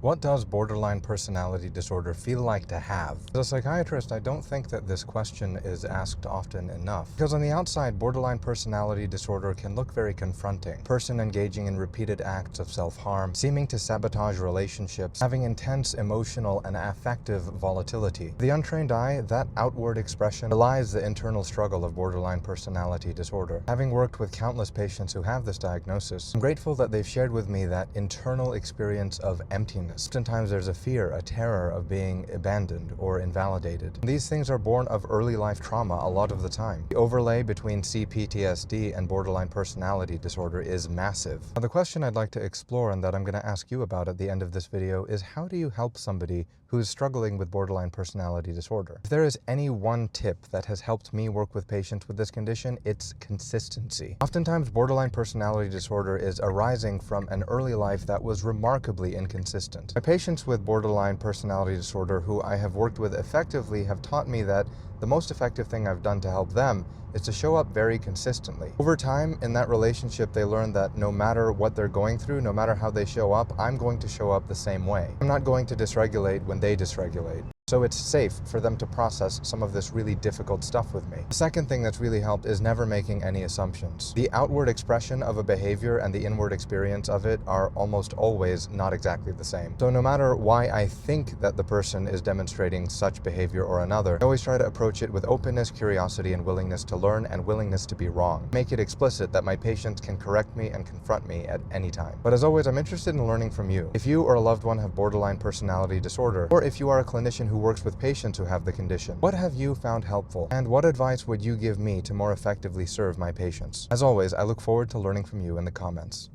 What does borderline personality disorder feel like to have? As a psychiatrist, I don't think that this question is asked often enough. Because on the outside, borderline personality disorder can look very confronting. Person engaging in repeated acts of self-harm, seeming to sabotage relationships, having intense emotional and affective volatility. The untrained eye, that outward expression belies the internal struggle of borderline personality disorder. Having worked with countless patients who have this diagnosis, I'm grateful that they've shared with me that internal experience of emptiness. Oftentimes there's a fear, a terror of being abandoned or invalidated. These things are born of early life trauma a lot of the time. The overlay between CPTSD and borderline personality disorder is massive. Now, the question I'd like to explore and that I'm going to ask you about at the end of this video is, how do you help somebody who's struggling with borderline personality disorder? If there is any one tip that has helped me work with patients with this condition, it's consistency. Oftentimes, borderline personality disorder is arising from an early life that was remarkably inconsistent. My patients with borderline personality disorder who I have worked with effectively have taught me that the most effective thing I've done to help them is to show up very consistently. Over time, in that relationship, they learn that no matter what they're going through, no matter how they show up, I'm going to show up the same way. I'm not going to dysregulate when they dysregulate. So it's safe for them to process some of this really difficult stuff with me. The second thing that's really helped is never making any assumptions. The outward expression of a behavior and the inward experience of it are almost always not exactly the same. So no matter why I think that the person is demonstrating such behavior or another, I always try to approach it with openness, curiosity, and willingness to learn and willingness to be wrong. Make it explicit that my patients can correct me and confront me at any time. But as always, I'm interested in learning from you. If you or a loved one have borderline personality disorder, or if you are a clinician who works with patients who have the condition, what have you found helpful? And what advice would you give me to more effectively serve my patients? As always, I look forward to learning from you in the comments.